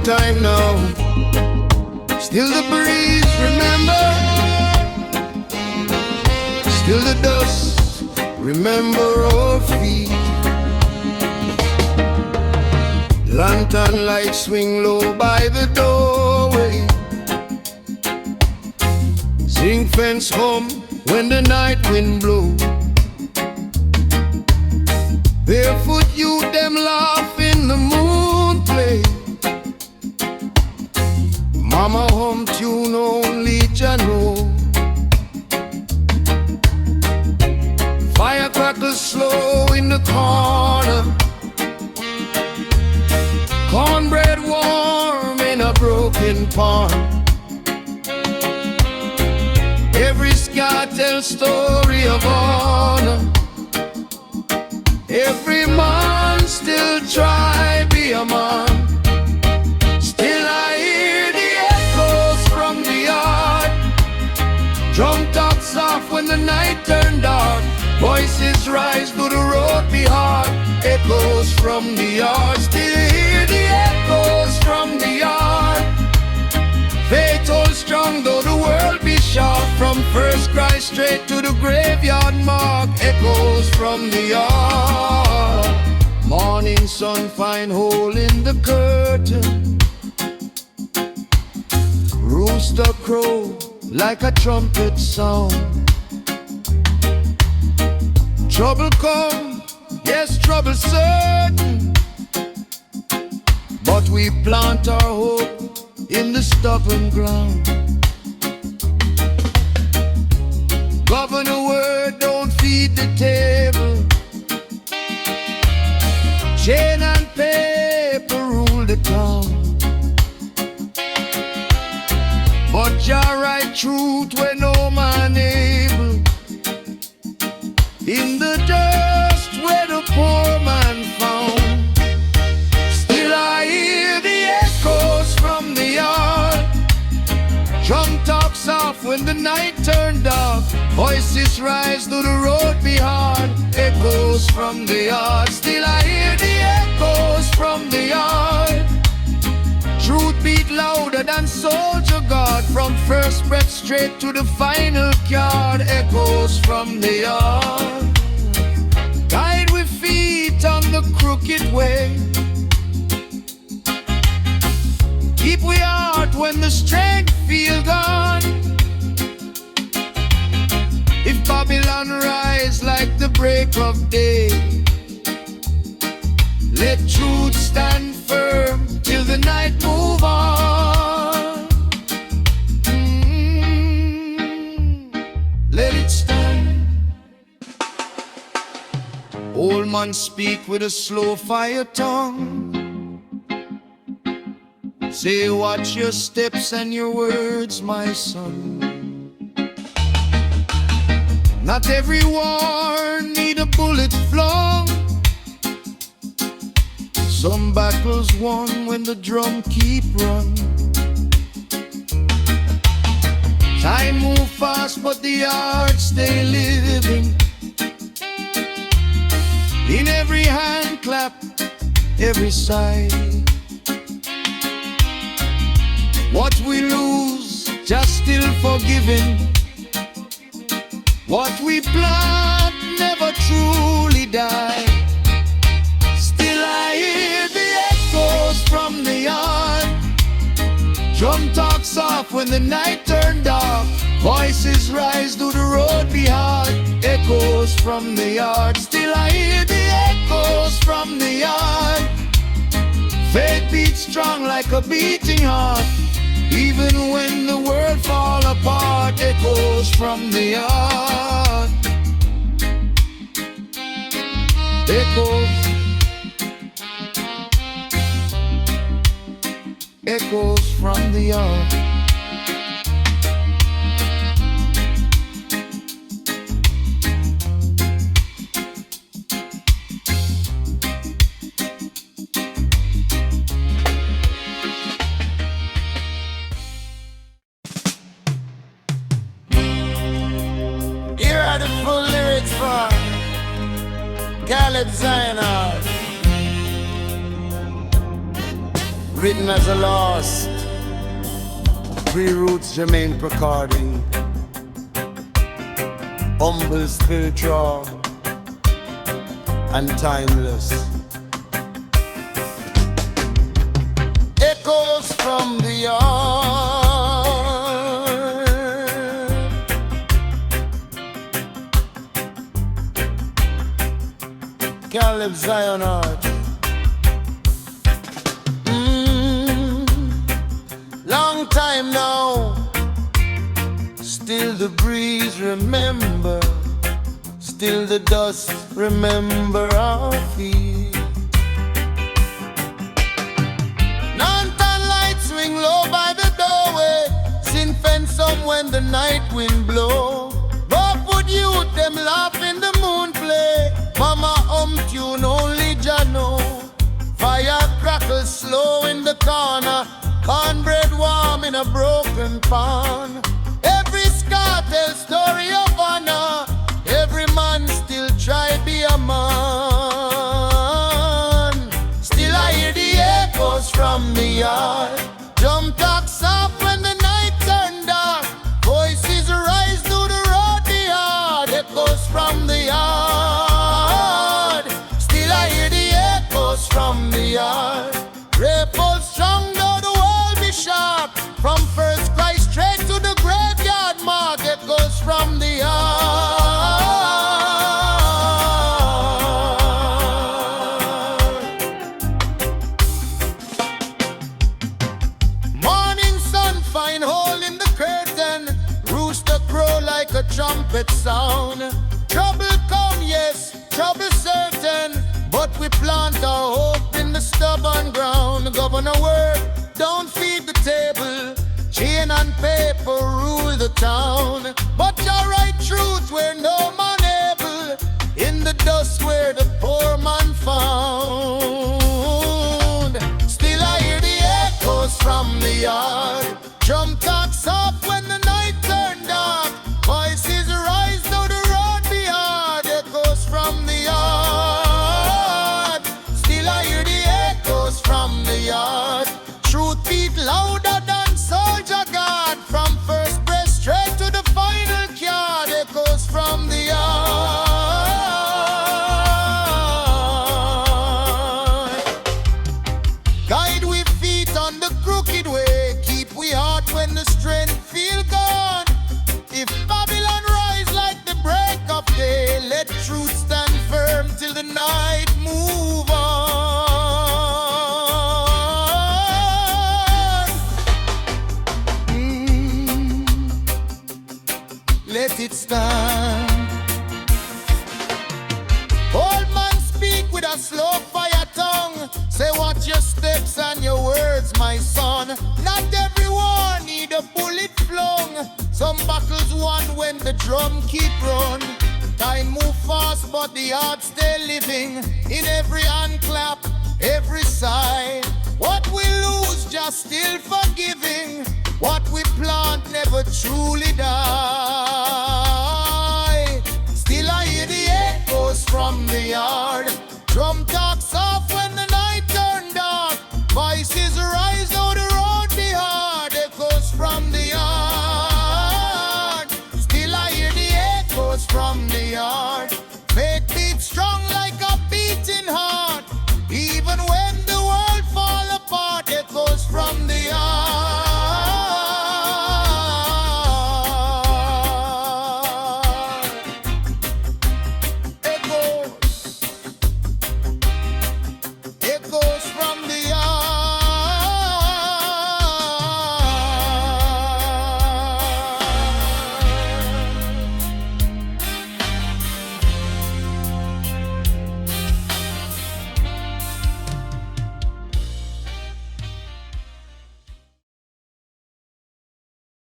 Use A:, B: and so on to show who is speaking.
A: long time now. Still the breeze, remember? Still the dust, remember our feet. Lantern lights swing low by the doorway. Zinc fence hum when the night wind blow. Barefoot youth them laugh in the moon play. Mama hum tune only Jah know. Firecrackers slow in the corner. Cornbread warm in a broken pan. Every scar tells story of honor. Every man still try be a man. Still I hear the echoes from the yard. Drum talks soft when the night turned dark. Voices rise to the road be hard. Echoes from the yard. Still hear the echoes from the yard. Faith holds strong though the world be sharp. From first cry straight to the graveyard mark. Echoes from the yard. Morning sun find hole in the curtain. Rooster crow like a trumpet sound. Trouble come, yes trouble certain. But we plant our hope in the stubborn ground. Governor word don't feed the table. Chain and paper rule the town. But Jah write truth when no man able. In the dust where the poor man found. Still I hear the echoes from the yard. Drum talks off when the night turned dark. Voices rise to the road be hard. Echoes from the yard. Still I hear the echoes from the yard. Truth beat louder than soldier guard. From first breath straight to the final card. Echoes from the yard. Guide with feet on the crooked way. Keep we heart when the strength feel gone. If Babylon rise like the break of day, let truth stand firm till the night move on. Let it stand. Old man speak with a slow fire tongue. Say watch your steps and your words, my son. Not every war need a bullet flung. Some battles won when the drum keep run. Time move fast but the heart stay living. In every hand clap, every side. What we lose, just still forgiving. What we plant never truly die. Still I hear the echoes from the yard. Drum talks soft when the night turned dark. Voices rise to the road be hard. Echoes from the yard. Still I hear the echoes from the yard. Faith beats strong like a beating heart. Even when the world fall apart. Echoes from the yard. Echoes. Echoes from the yard.
B: Here are the full lyrics for Zionheart. written as a loss. Pre-roots Jermaine Procarding, humble, spiritual, and timeless. Echoes from the yard, Caleb Zionheart. Long time now, still the breeze remember, still the dust remember our feet. Non-tan lights swing low by the doorway, sin fence some when the night wind blow. Barefoot youth them laugh in the moon play, mama tune only Jah know. Fire crackles slow in the corner, cornbread warm in a broken pan. Every scar tells story of honor, every man still try be a man. Still I hear the echoes from the yard, drum talk soft when the night turn dark. Voices rise through the road, the yard echoes from the yard. Still I hear the echoes from the yard. Ripple strong though the world be sharp, from first Christ straight to the graveyard mark. Echoes from the yard. Morning sun find hole in the curtain, rooster crow like a trumpet sound. Trouble come, yes, trouble certain, but we plant our hope in the stubborn ground. Governor work, don't feed the table, chain and paper rule the town. But your right truth where no man able, in the dust where the poor man found. Still I hear the echoes from the yard, drum talk soft when the night turn dark. Voices rise though the road be hard. Echoes from the yard. Still I hear the echoes from the yard. Truth beat louder than soldier guard, from first breath straight to the final card. Echoes from the yard. Guide we feet on the crooked way, keep we heart when the strength feel gone. If Babylon rise like the break of day, let truth stand firm till the night move on. Let it stand. Old man speak with a slow fire tongue, say watch your steps and your words, my son. Not everyone need a bullet flung, some buckles won when the drum keep run. Time move fast but the heart stay living, in every hand clap, every sigh. What we lose just still forgiving, what we plant never truly die.